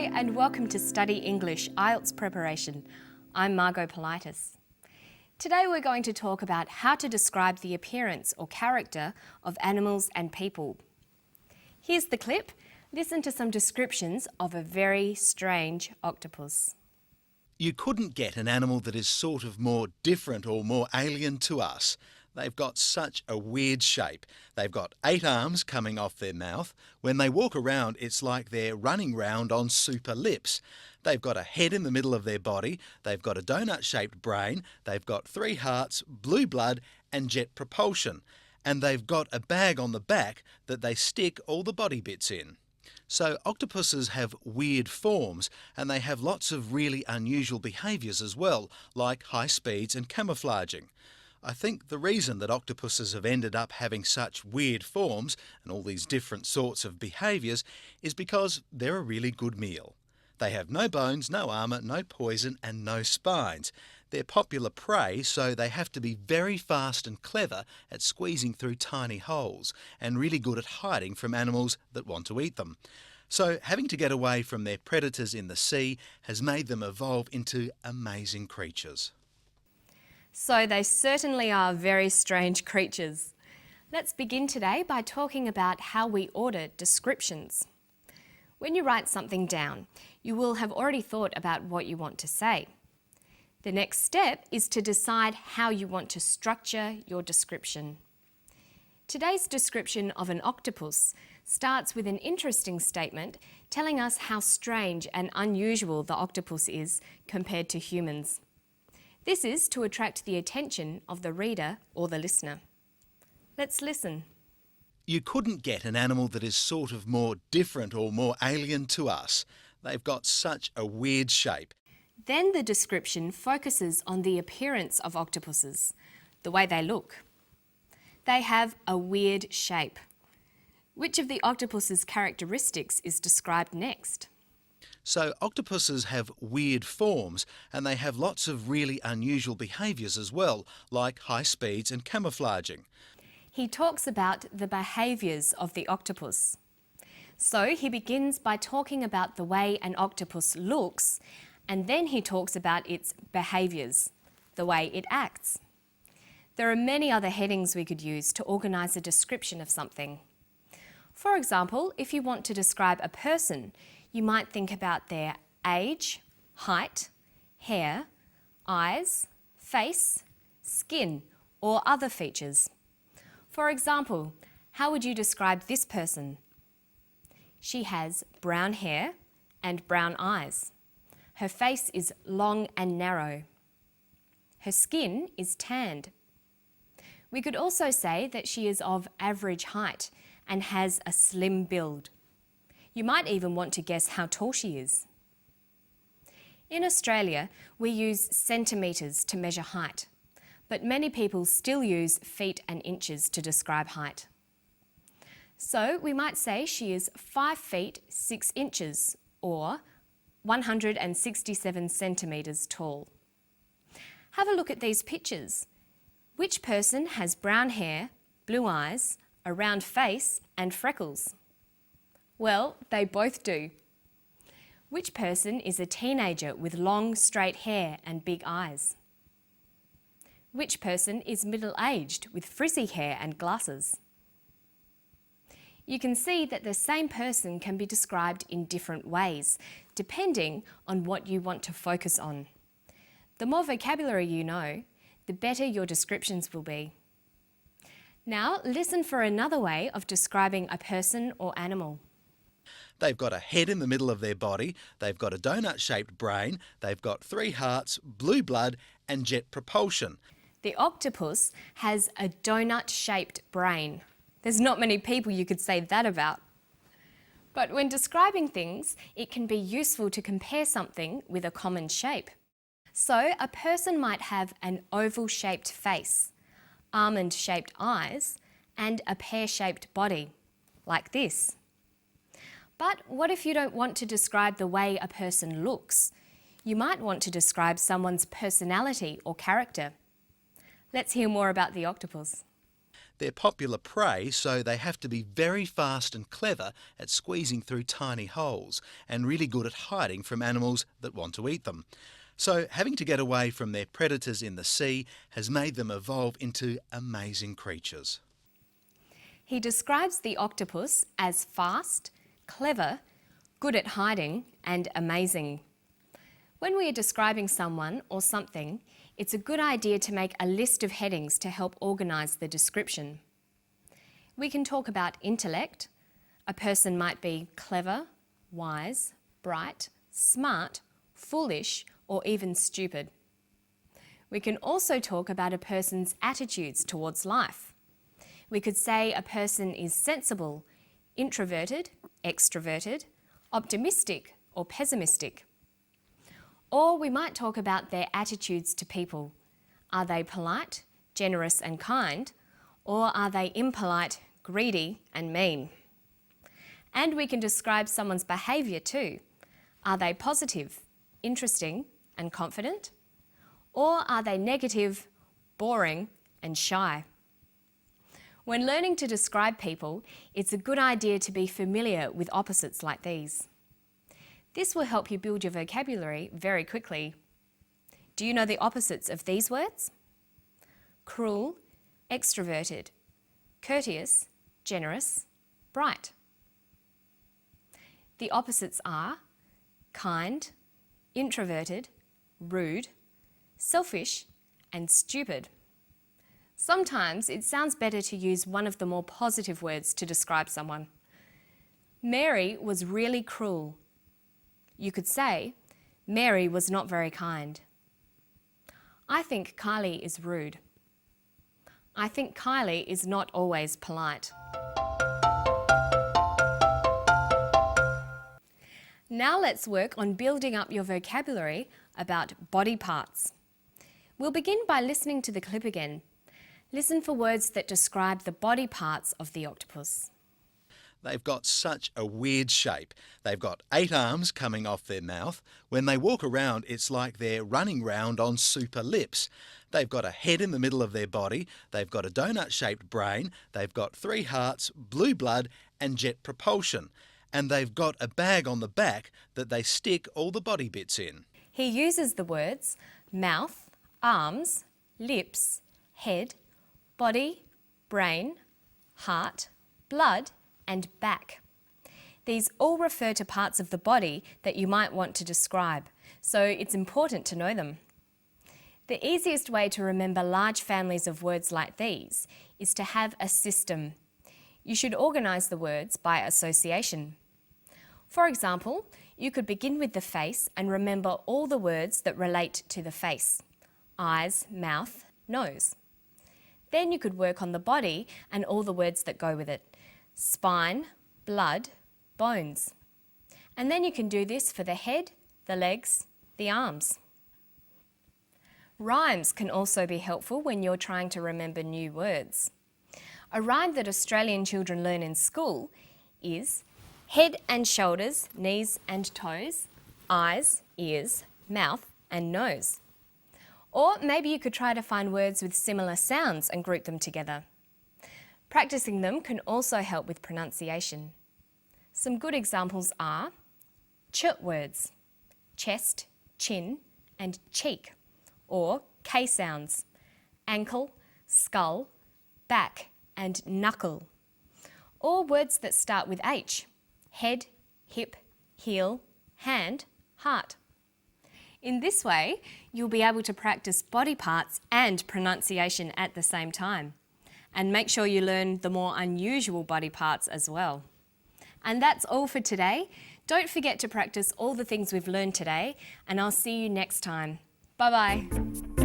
Hi and welcome to Study English IELTS Preparation. I'm Margot Politis. Today we're going to talk about how to describe the appearance or character of animals and people. Here's the clip. Listen to some descriptions of a very strange octopus. You couldn't get an animal that is sort of more different or more alien to us. They've got such a weird shape. They've got 8 arms coming off their mouth. When they walk around, it's like they're running round on super lips. They've got a head in the middle of their body. They've got a donut-shaped brain. They've got 3 hearts, blue blood and jet propulsion. And they've got a bag on the back that they stick all the body bits in. So octopuses have weird forms and they have lots of really unusual behaviours as well, like high speeds and camouflaging. I think the reason that octopuses have ended up having such weird forms and all these different sorts of behaviours is because they're a really good meal. They have no bones, no armour, no poison and no spines. They're popular prey, so they have to be very fast and clever at squeezing through tiny holes and really good at hiding from animals that want to eat them. So having to get away from their predators in the sea has made them evolve into amazing creatures. So they certainly are very strange creatures. Let's begin today by talking about how we order descriptions. When you write something down, you will have already thought about what you want to say. The next step is to decide how you want to structure your description. Today's description of an octopus starts with an interesting statement telling us how strange and unusual the octopus is compared to humans. This is to attract the attention of the reader or the listener. Let's listen. You couldn't get an animal that is sort of more different or more alien to us. They've got such a weird shape. Then the description focuses on the appearance of octopuses, the way they look. They have a weird shape. Which of the octopus's characteristics is described next? So octopuses have weird forms and they have lots of really unusual behaviours as well, like high speeds and camouflaging. He talks about the behaviours of the octopus. So he begins by talking about the way an octopus looks, and then he talks about its behaviours, the way it acts. There are many other headings we could use to organise a description of something. For example, if you want to describe a person, you might think about their age, height, hair, eyes, face, skin, or other features. For example, how would you describe this person? She has brown hair and brown eyes. Her face is long and narrow. Her skin is tanned. We could also say that she is of average height and has a slim build. You might even want to guess how tall she is. In Australia, we use centimetres to measure height, but many people still use feet and inches to describe height. So we might say she is 5 feet 6 inches or 167 centimetres tall. Have a look at these pictures. Which person has brown hair, blue eyes, a round face and freckles? Well, they both do. Which person is a teenager with long, straight hair and big eyes? Which person is middle-aged with frizzy hair and glasses? You can see that the same person can be described in different ways, depending on what you want to focus on. The more vocabulary you know, the better your descriptions will be. Now, listen for another way of describing a person or animal. They've got a head in the middle of their body, they've got a donut-shaped brain, they've got 3 hearts, blue blood and jet propulsion. The octopus has a donut-shaped brain. There's not many people you could say that about. But when describing things, it can be useful to compare something with a common shape. So a person might have an oval-shaped face, almond-shaped eyes and a pear-shaped body, like this. But what if you don't want to describe the way a person looks? You might want to describe someone's personality or character. Let's hear more about the octopus. They're popular prey, so they have to be very fast and clever at squeezing through tiny holes and really good at hiding from animals that want to eat them. So having to get away from their predators in the sea has made them evolve into amazing creatures. He describes the octopus as fast, clever, good at hiding, and amazing. When we are describing someone or something, it's a good idea to make a list of headings to help organise the description. We can talk about intellect. A person might be clever, wise, bright, smart, foolish, or even stupid. We can also talk about a person's attitudes towards life. We could say a person is sensible, introverted, extroverted, optimistic, or pessimistic. Or we might talk about their attitudes to people. Are they polite, generous and kind, or are they impolite, greedy and mean? And we can describe someone's behaviour too. Are they positive, interesting and confident? Or are they negative, boring and shy? When learning to describe people, it's a good idea to be familiar with opposites like these. This will help you build your vocabulary very quickly. Do you know the opposites of these words? Cruel, extroverted, courteous, generous, bright. The opposites are kind, introverted, rude, selfish, and stupid. Sometimes it sounds better to use one of the more positive words to describe someone. Mary was really cruel. You could say, Mary was not very kind. I think Kylie is rude. I think Kylie is not always polite. Now let's work on building up your vocabulary about body parts. We'll begin by listening to the clip again. Listen for words that describe the body parts of the octopus. They've got such a weird shape. They've got 8 arms coming off their mouth. When they walk around, it's like they're running round on super lips. They've got a head in the middle of their body. They've got a donut-shaped brain. They've got 3 hearts, blue blood and jet propulsion. And they've got a bag on the back that they stick all the body bits in. He uses the words mouth, arms, lips, head, body, brain, heart, blood and back. These all refer to parts of the body that you might want to describe, so it's important to know them. The easiest way to remember large families of words like these is to have a system. You should organise the words by association. For example, you could begin with the face and remember all the words that relate to the face: eyes, mouth, nose. Then you could work on the body and all the words that go with it: spine, blood, bones. And then you can do this for the head, the legs, the arms. Rhymes can also be helpful when you're trying to remember new words. A rhyme that Australian children learn in school is head and shoulders, knees and toes, eyes, ears, mouth and nose. Or maybe you could try to find words with similar sounds and group them together. Practicing them can also help with pronunciation. Some good examples are ch words: chest, chin and cheek, or K sounds: ankle, skull, back and knuckle. Or words that start with H: head, hip, heel, hand, heart. In this way, you'll be able to practice body parts and pronunciation at the same time. And make sure you learn the more unusual body parts as well. And that's all for today. Don't forget to practice all the things we've learned today, and I'll see you next time. Bye-bye.